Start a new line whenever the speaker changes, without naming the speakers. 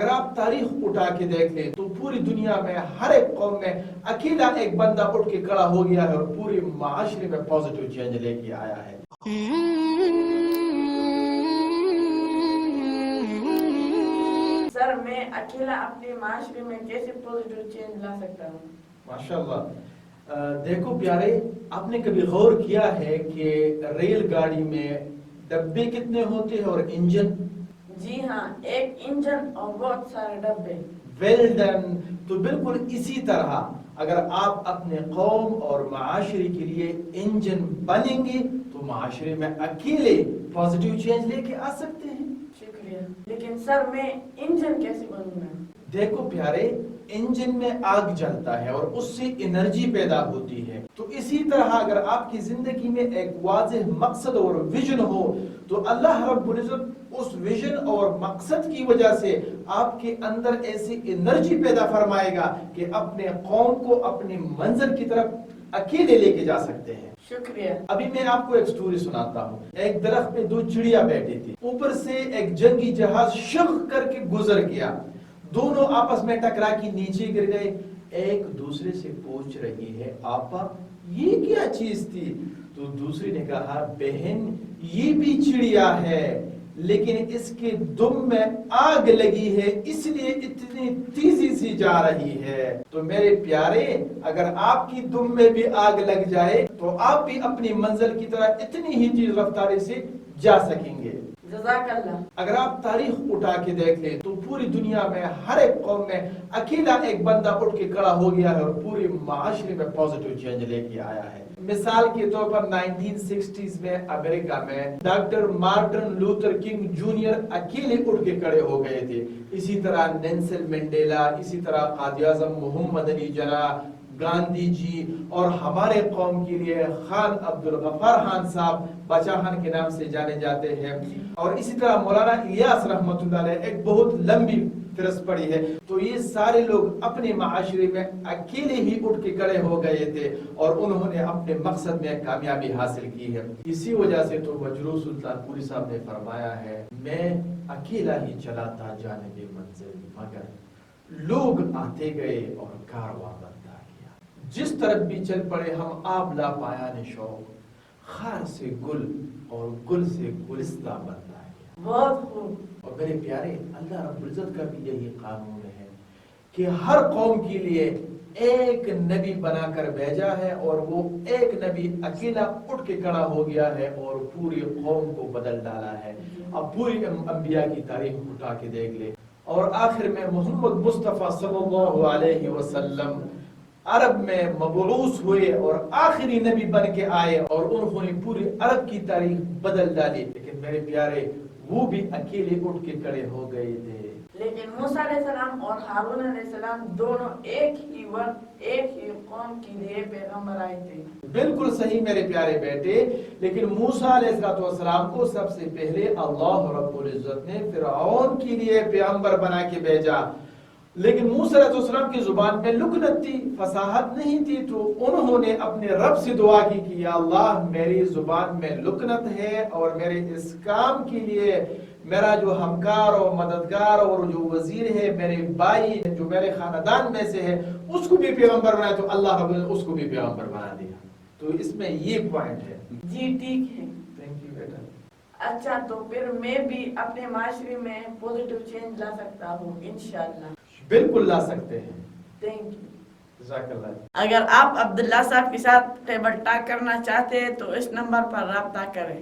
اگر آپ تاریخ اٹھا کے دیکھ لیں تو پوری دنیا میں ہر ایک قوم میں اکیلا ایک بندہ اٹھ کے کھڑا ہو گیا ہے اور پورے معاشرے میں پازیٹیو چینج لے کے آیا ہے۔
سر میں اکیلا اپنے معاشرے میں کیسے پازیٹیو چینج لا سکتا ہوں؟
ماشاءاللہ، دیکھو پیارے، آپ نے کبھی غور کیا ہے کہ ریل گاڑی میں ڈبے کتنے ہوتے ہیں اور انجن؟
جی ہاں، ایک انجن اور بہت سارے ڈبے۔
Well done. تو بالکل اسی طرح اگر آپ اپنے قوم اور معاشرے کے لیے انجن بنیں گے تو معاشرے میں اکیلے پازیٹیو چینج لے کے آ سکتے ہیں۔
شکریہ، لیکن سر میں انجن کیسے بنوں گا؟
دیکھو پیارے، انجن میں آگ جلتا ہے اور اس سے انرجی پیدا ہوتی ہے، تو اسی طرح اگر آپ کی زندگی میں ایک واضح مقصد اور ویژن ہو تو اللہ رب العزت اس ویژن اور مقصد کی وجہ سے آپ کے اندر ایسی انرجی پیدا فرمائے گا کہ اپنے قوم کو اپنی منزل کی طرف اکیلے لے کے جا سکتے ہیں۔
شکریہ۔
ابھی میں آپ کو ایک سٹوری سناتا ہوں۔ ایک درخت پہ دو چڑیا بیٹھی تھی، اوپر سے ایک جنگی جہاز شخ کر کے گزر گیا، دونوں آپس میں ٹکرا کے نیچے گر گئے۔ ایک دوسرے سے پوچھ رہی ہے، آپا یہ کیا چیز تھی؟ تو دوسری نے کہا، بہن یہ بھی چڑیا ہے لیکن اس کے دم میں آگ لگی ہے اس لیے اتنی تیزی سے جا رہی ہے۔ تو میرے پیارے، اگر آپ کی دم میں بھی آگ لگ جائے تو آپ بھی اپنی منزل کی طرح اتنی ہی تیز رفتاری سے جا سکیں گے۔
جزاک اللہ۔
اگر آپ تاریخ اٹھا کے دیکھ لیں تو پوری دنیا میں ہر ایک قوم میں اکیلا ایک بندہ اٹھ کے کھڑا ہو گیا ہے اور پورے معاشرے میں پازیٹیو چینج لے کے آیا ہے۔ مثال کے طور پر 1960s میں امریکہ میں doctor Martin Luther king junior اکیلے اٹھ کے کھڑے ہو گئے تھے۔ اسی طرح نیلسن منڈیلا، اسی طرح قائد اعظم محمد علی جناح، گاندھی جی، اور ہمارے قوم کے لیے خان عبد الغفار خان صاحب بچا خان کے نام سے جانے جاتے ہیں، اور اسی طرح مولانا الیاس رحمۃ اللہ علیہ، ایک بہت لمبی فہرست پڑی ہے۔ تو یہ سارے لوگ اپنے معاشرے میں اکیلے ہی اٹھ کے کھڑے ہو گئے تھے اور انہوں نے اپنے مقصد میں کامیابی حاصل کی ہے۔ اسی وجہ سے تو مجروح سلطان پوری صاحب نے فرمایا ہے، میں اکیلا ہی چلا تھا جانب منزل مگر لوگ آتے گئے اور کارواں بنتا گیا، جس طرف بھی چل پڑے ہم آپ لا پایان شوق، خار سے گل اور گل سے گلستہ بنتا گیا۔
بہت خوب۔
اور میرے پیارے، اللہ رب العزت کا بھی یہی قانون ہے کہ ہر قوم کے لیے ایک نبی بنا کر بھیجا ہے اور وہ ایک نبی اکیلا اٹھ کے کھڑا ہو گیا ہے اور پوری قوم کو بدل ڈالا ہے۔ اب پوری انبیاء کی تاریخ اٹھا کے دیکھ لے، اور آخر میں محمد مصطفیٰ صلی اللہ علیہ وسلم عرب میں مبعوث ہوئے اور آخری نبی بن کے آئے اور انہوں نے پوری عرب کی تاریخ بدل ڈالی، لیکن میرے پیارے وہ بھی اکیلے اٹھ کے کھڑے ہو گئے تھے۔
لیکن موسیٰ علیہ السلام اور ہارون علیہ السلام دونوں ایک ہی وقت ایک ہی قوم کے لیے پیغمبر آئے تھے۔
بالکل صحیح میرے پیارے بیٹے، لیکن موسیٰ علیہ السلام کو سب سے پہلے اللہ رب العزت نے فرعون کے لیے پیغمبر بنا کے بھیجا، لیکن موسیٰ علیہ السلام کی زبان میں لکنت تھی، فصاحت نہیں تھی، تو انہوں نے اپنے رب سے دعا کی کہ یا اللہ میری زبان میں لکنت ہے اور میرے اس کام کے لیے میرا جو ہمکار اور مددگار اور جو وزیر ہے، میرے بھائی جو میرے خاندان میں سے ہے، اس کو بھی پیغمبر بنایا، تو اللہ رب العزت اس کو بھی پیغمبر بنا دیا۔ تو اس میں یہ پوائنٹ ہے۔
جی ٹھیک ہے۔
تھینک یو بیٹا۔
اچھا، تو پھر میں بھی اپنے معاشرے میں پازیٹیو چینج لا سکتا ہوں انشاءاللہ۔
بالکل لا سکتے ہیں۔
Thank you.
جزاک اللہ۔
اگر آپ عبداللہ صاحب کے ساتھ ٹیبل ٹاک کرنا چاہتے ہیں تو اس نمبر پر رابطہ کریں۔